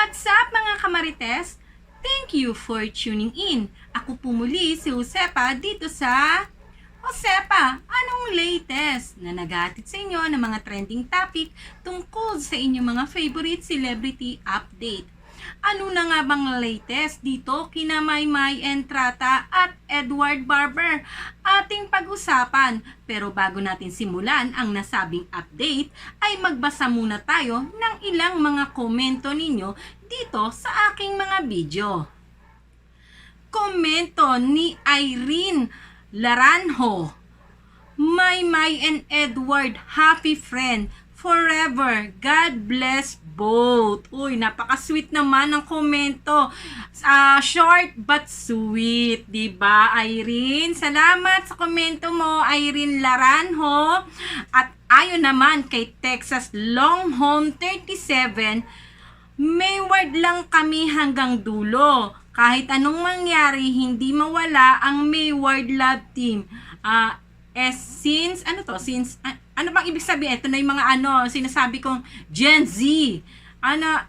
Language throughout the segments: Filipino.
What's up mga kamarites? Thank you for tuning in. Ako po muli si Josepa dito sa Josepa, anong latest na naghatid sa inyo ng mga trending topic tungkol sa inyong mga favorite celebrity update. Ano na nga bang latest dito kina Maymay Entrata at Edward Barber ating pag-usapan? Pero bago natin simulan ang nasabing update ay magbasa muna tayo ng ilang mga komento ninyo dito sa aking mga video. Komento ni Irene Laranjo: Maymay and Edward, happy friend forever. God bless both. Uy, napaka-sweet naman ng komento. Short but sweet, 'di ba, Irene? Salamat sa komento mo, Irene Laranjo. At ayon naman kay Texas Longhorn 37, Mayward lang kami hanggang dulo. Kahit anong mangyari, hindi mawala ang Mayward Love Team. Since ano bang ibig sabihin? Ito na yung mga sinasabi kong Gen Z.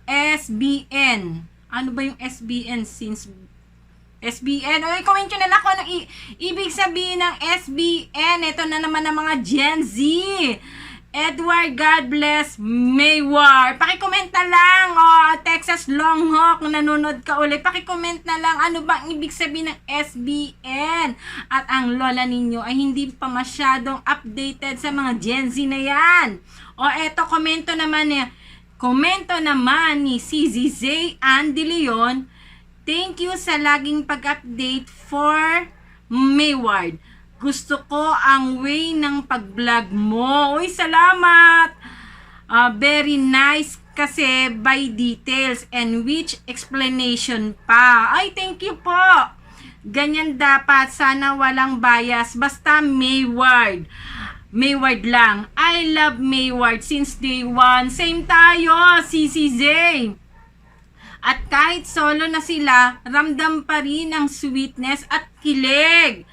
SBN. Ano ba yung SBN? Since SBN. O, comment nyo na lang kung ano ibig sabihin ng SBN. Ito na naman ang mga Gen Z. Edward, God bless Mayward. Pakicomment na lang. Texas Longhawk, kung nanonood ka ulit, pakicomment na lang ano ba ang ibig sabihin ng SBN. At ang lola ninyo ay hindi pa masyadong updated sa mga Gen Z na yan. Eto, komento naman ni CZZ Andy Leon. Thank you sa laging pag-update for Mayward. Gusto ko ang way ng pag-vlog mo. Uy, salamat! Very nice kasi by details and which explanation pa. Ay, thank you po! Ganyan dapat. Sana walang bias. Basta Mayward. Mayward lang. I love Mayward since day one. Same tayo, CCJ. At kahit solo na sila, ramdam pa rin ang sweetness at kilig.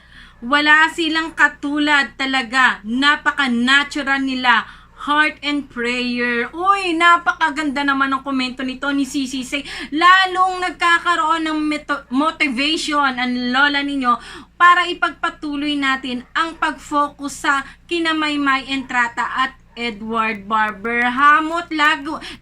Wala silang katulad talaga. Napaka-natural nila. Heart and prayer. Uy, napakaganda naman ng komento nito ni CCC. Lalong nagkakaroon ng motivation ang lola ninyo para ipagpatuloy natin ang pag-focus sa kina Maymay Entrata at Edward Barber. Hamot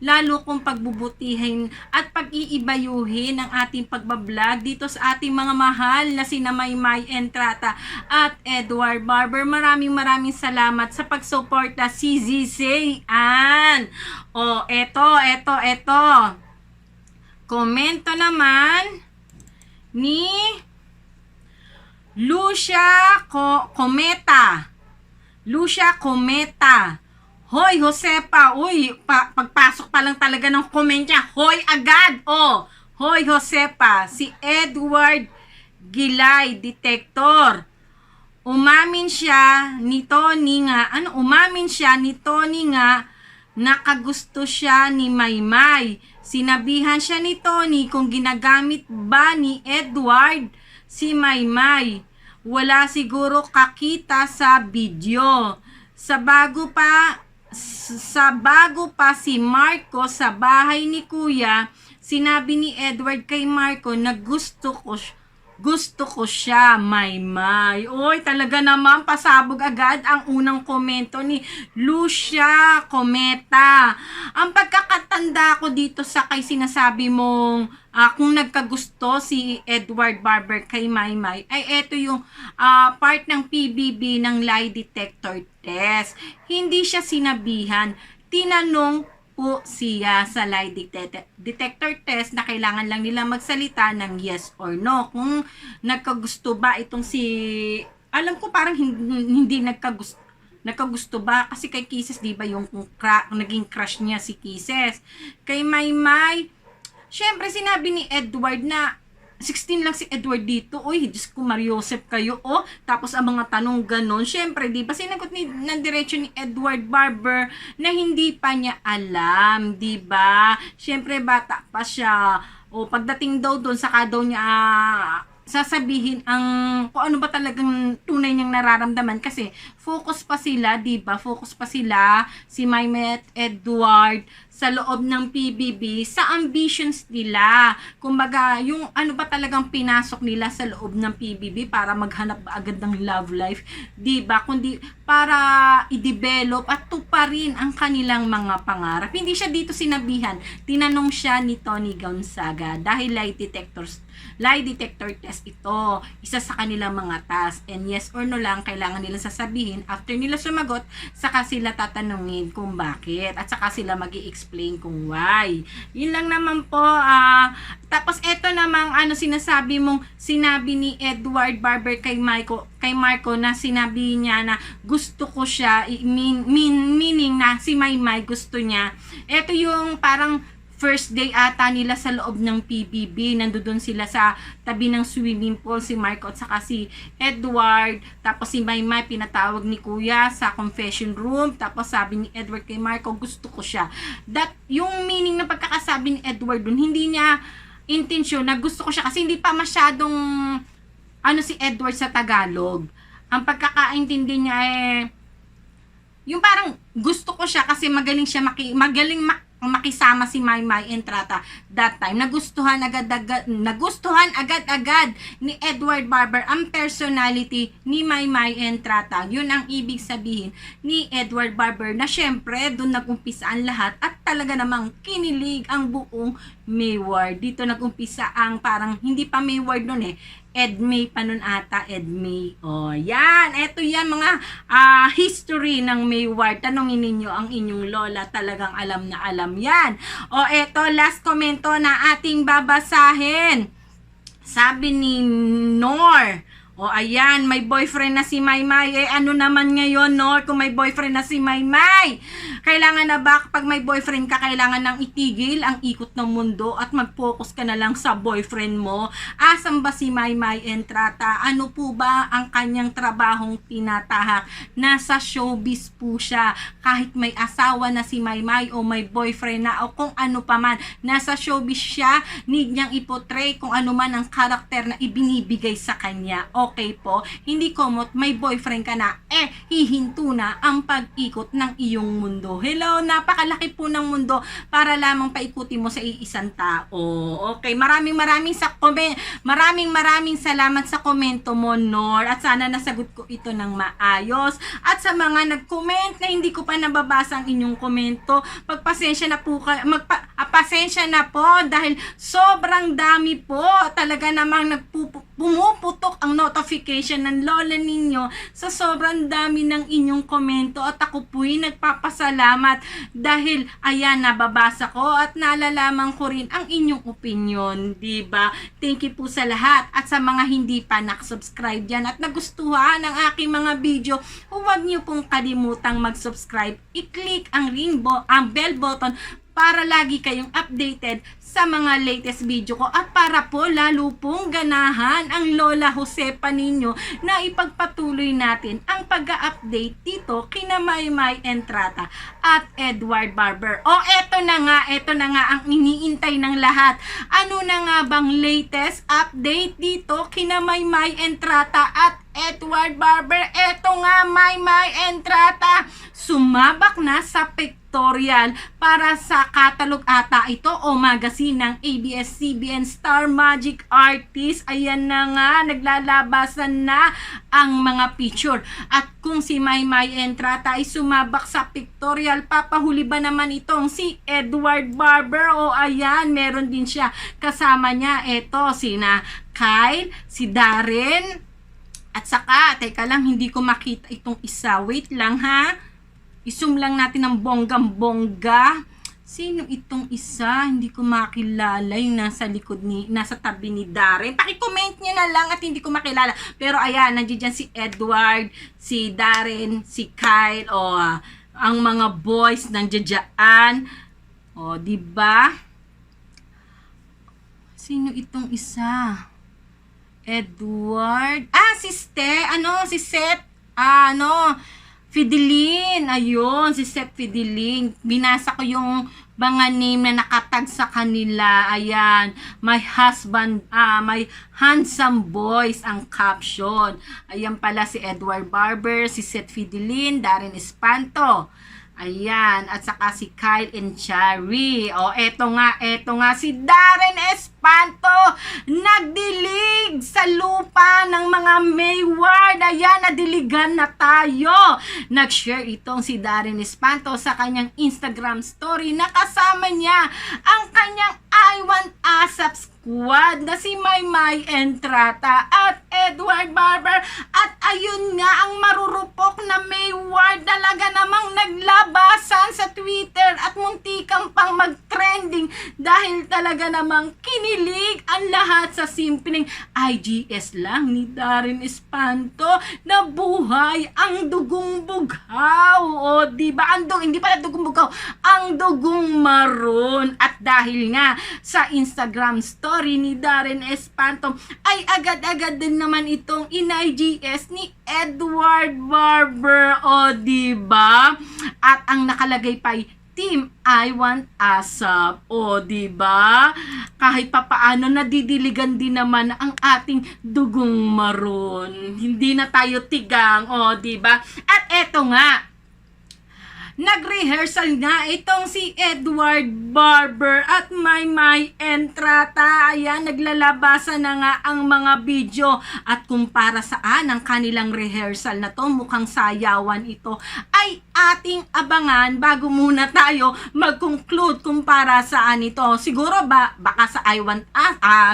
lalo kong pagbubutihin at pag-iibayuhin ang ating pagbablog dito sa ating mga mahal na sina Maymay Entrata at Edward Barber. Maraming salamat sa pagsuporta, CZC. Eto. Komento naman ni Lucia Cometa. Hoy, Josepa. Uy, pagpasok pa lang talaga ng comment niya. Hoy, agad. Hoy, Josepa. Si Edward Gilay, detector. Umamin siya ni Tony nga nakagusto siya ni Maymay. Sinabihan siya ni Tony kung ginagamit ba ni Edward si Maymay. Wala siguro kakita sa video. Sa bago pa si Marco sa bahay ni Kuya, sinabi ni Edward kay Marco na gusto ko siya, Maymay. Oy, talaga naman pasabog agad ang unang komento ni Lucia Cometa. Ang pagkakatanda ko dito sa kay sinasabi mong kung nagkagusto si Edward Barber kay Maymay, ay eto yung part ng PBB ng lie detector test. Hindi siya sinabihan, tinanong po siya sa lie detector test na kailangan lang nila magsalita ng yes or no. Kung nagkagusto ba itong alam ko parang hindi nagkagusto ba kasi kay Kisses, di ba yung naging crush niya si Kisses. Kay Maymay, syempre sinabi ni Edward na 16 lang si Edward dito. Uy, Diyos ko, Mariosep kayo. Tapos ang mga tanong ganon. Syempre, di ba, sinagot ng diretso ni Edward Barber na hindi pa niya alam, di ba? Syempre, bata pa siya. Pagdating daw doon, saka daw niya sasabihin kung ano ba talagang tunay niyang nararamdaman kasi focus pa sila, 'di ba? Focus pa sila si Maymay at Edward sa loob ng PBB sa ambitions nila. Kumbaga, yung ano ba talagang pinasok nila sa loob ng PBB para maghanap agad ng love life, 'di ba? Kundi para i-develop at tuparin ang kanilang mga pangarap. Hindi siya dito sinabihan. Tinanong siya ni Tony Gonzaga dahil lie detector test ito, isa sa kanilang mga task, and yes or no lang kailangan nila sasabihin. After nila sumagot, saka sila tatanungin kung bakit at saka sila magi-explain kung why. Yun lang naman po. Tapos eto namang sinabi ni Edward Barber kay Marco na sinabi niya na gusto ko siya, meaning na si Maymay gusto niya. Eto yung parang first day ata nila sa loob ng PBB. Nandoon sila sa tabi ng swimming pool, si Marco at saka si Edward. Tapos si Maymay pinatawag ni Kuya sa confession room. Tapos sabi ni Edward kay Marco, gusto ko siya. Yung meaning ng pagkakasabi ni Edward dun, hindi niya intensyon na gusto ko siya kasi hindi pa masyadong si Edward sa Tagalog. Ang pagkakaintindi niya yung parang gusto ko siya kasi magaling siya makisama si Maymay Entrata that time. Nagustuhan agad-agad ni Edward Barber ang personality ni Maymay Entrata. Yun ang ibig sabihin ni Edward Barber na syempre doon nag-umpisa ang lahat at talaga namang kinilig ang buong Mayward. Dito nag-umpisa ang parang hindi pa Mayward noon Edmay pa nun ata, Edmay. Yan. Eto yan mga history ng Mayward. Tanungin ninyo ang inyong lola. Talagang alam na alam yan. Eto, last komento na ating babasahin. Sabi ni Nor, ayan, may boyfriend na si Maymay. Ano naman ngayon, Nor, kung may boyfriend na si Maymay? Kailangan na ba kapag may boyfriend ka, kailangan nang itigil ang ikot ng mundo at mag-focus ka na lang sa boyfriend mo? Asan ba si Maymay Entrata? Ano po ba ang kanyang trabahong tinatahak? Nasa showbiz po siya. Kahit may asawa na si Maymay o may boyfriend na o kung ano pa man, nasa showbiz siya, need niyang iportray kung ano man ang karakter na ibinibigay sa kanya. Okay po, hindi komot may boyfriend ka na, hihinto na ang pag-ikot ng iyong mundo. Hello, napakalaki po ng mundo para lamang paikutin mo sa iisang tao. Okay, maraming salamat sa komento mo, Nor, at sana nasagot ko ito ng maayos. At sa mga nag-comment na hindi ko pa nababasa ang inyong komento, pasensya na po dahil sobrang dami po. Talaga namang pumuputok ang notification ng lola ninyo sa sobrang dami ng inyong komento at ako po'y nagpapasalamat dahil ayan, nababasa ko at nalalaman ko rin ang inyong opinion, diba? Thank you po sa lahat at sa mga hindi pa nakasubscribe dyan at nagustuhan ang aking mga video, huwag niyo pong kalimutang mag-subscribe, i-click ang bell button para lagi kayong updated sa mga latest video ko at para po lalo pong ganahan ang Lola Josepa ninyo na ipagpatuloy natin ang pag-update dito kina Maymay Entrata at Edward Barber. Eto na nga ang iniintay ng lahat. Ano na nga bang latest update dito kina Maymay Entrata at Edward Barber? Eto nga, Maymay Entrata sumabak na sa pictorial para sa catalog ata ito o magazine ng ABS-CBN Star Magic Artist. Ayan na nga, naglalabasan na ang mga picture. At kung si Maymay Entrata ay sumabak sa pictorial, papahuli ba naman itong si Edward Barber? Ayan, meron din siya kasama niya. Eto, sina Kyle, si Darren, at saka, teka lang, hindi ko makita itong isa. Wait lang ha. I-zoom lang natin ng bonggang-bongga. Sino itong isa? Hindi ko makilala yung nasa tabi ni Darren. Paki-comment nyo na lang at hindi ko makilala. Pero ayan, nandiyan si Edward, si Darren, si Kyle, ang mga boys nandiyan. Diba? Sino itong isa? Edward. Si Seth. Fideline. Ayun, si Seth Fideline. Binasa ko yung mga name na nakatag sa kanila. Ayan, my husband, my handsome boys ang caption. Ayan pala si Edward Barber, si Seth Fideline, Darren Espanto. Ayan, at saka si Kyle and Cherry. O, eto nga si Darren Espanto, nagdilig sa lupa ng mga Mayward. Ayan, nadiligan na tayo. Nag-share itong si Darren Espanto sa kanyang Instagram story na kasama niya ang kanyang I Want ASAP squad na si Maymay Entrata at Edward Barber. At ayun nga, ang marurupok na Mayward talaga namang naglabasan sa Twitter at muntikang pang mag-trending dahil talaga namang kinilig ang lahat sa simpleng IGS lang ni Darren Espanto na buhay ang dugong bughaw. O diba? Hindi pala dugong bughaw, ang dugong maroon. At dahil nga sa Instagram story ni Darren Espanto ay agad-agad din naman itong in-IGS ni Edward Barber. O diba? At ang nakalagay pa ay Team I Want ASAP. O diba? Kahit papaano nadidiligan din naman ang ating dugong maroon. Hindi na tayo tigang. O diba? At eto nga, nag-rehearsal nga itong si Edward Barber at Maymay Entrata. Ayan, naglalabasan na nga ang mga video. At kung para saan ang kanilang rehearsal na to, mukhang sayawan ito, ay ating abangan bago muna tayo mag-conclude kung para saan ito. Siguro baka sa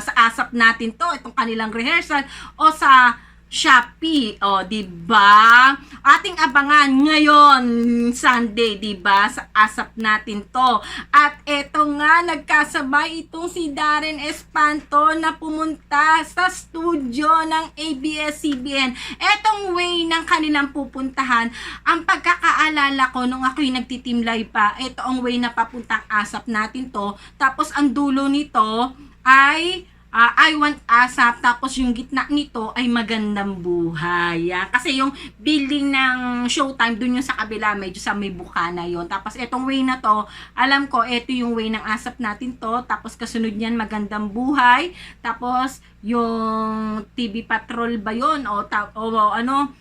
sa ASAP natin to, itong kanilang rehearsal, o sa Shopee, o diba? Ating abangan ngayon Sunday, diba? Sa ASAP natin to. At eto nga, nagkasabay itong si Darren Espanto na pumunta sa studio ng ABS-CBN. Etong way ng kanilang pupuntahan, ang pagkakaalala ko nung ako'y nagtitim live pa, eto ang way na papuntang ASAP natin to. Tapos ang dulo nito ay I Want ASAP, tapos yung gitna nito ay Magandang Buhay. Yan. Kasi yung building ng Showtime, dun yung sa kabila, medyo sa may bukana yon. Tapos etong way na to, alam ko, eto yung way ng ASAP natin to. Tapos kasunod niyan, Magandang Buhay. Tapos yung TV Patrol ba yun? O ano,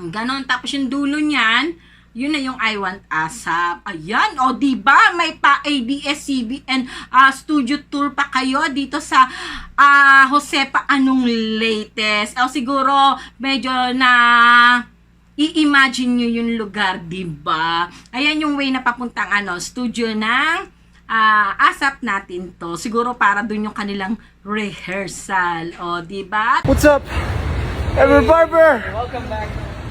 ganon. Tapos yung dulo niyan, yun na yung I Want ASAP. Ayan, o diba? May pa ABS-CBN studio tour pa kayo dito sa Josepa Anong latest. O siguro, medyo na i-imagine nyo yung lugar, diba? Ayan yung way na papuntang studio ng ASAP natin to. Siguro para dun yung kanilang rehearsal. O diba? What's up? Edward Barber! Welcome back.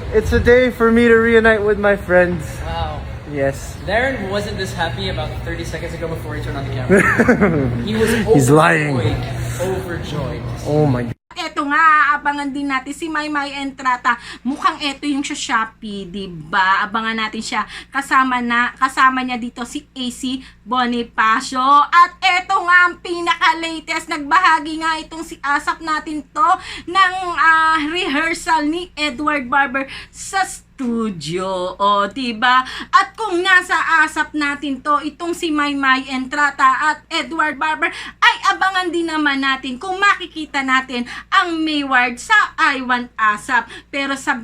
It's a day for me to reunite with my friends. Wow. Yes. Darren wasn't this happy about 30 seconds ago before he turned on the camera. He was He's lying. overjoyed. Oh my god. Eto nga, abangan din natin si Maymay Entrata. Mukhang eto yung sa Shopee, diba? Abangan natin siya. Kasama niya dito si AC Bonifacio. At eto nga ang pinaka-latest. Nagbahagi nga itong si ASAP natin to ng rehearsal ni Edward Barber sa studio. O, diba? At kung nasa ASAP natin to, itong si Maymay Entrata at Edward Barber, ay abangan din naman natin kung makikita natin ang Mayward sa I Want ASAP. Pero sa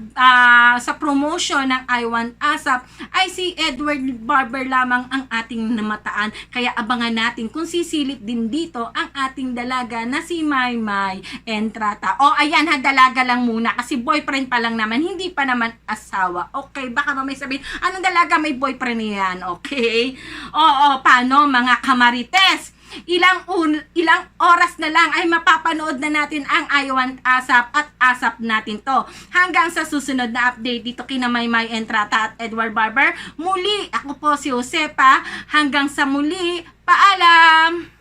promotion ng I Want ASAP ay si Edward Barber lamang ang ating namataan. Kaya abangan natin kung sisilip din dito ang ating dalaga na si Maymay Entrata. O ayan ha, dalaga lang muna kasi boyfriend pa lang naman, hindi pa naman asawa. Okay, baka mamay sabihin, anong dalaga, may boyfriend yan, okay? Oo, paano mga kamarites? Ilang oras na lang ay mapapanood na natin ang I Want ASAP at ASAP natin to. Hanggang sa susunod na update dito kina Maymay Entrata at Edward Barber. Muli, ako po si Josepa. Hanggang sa muli, paalam!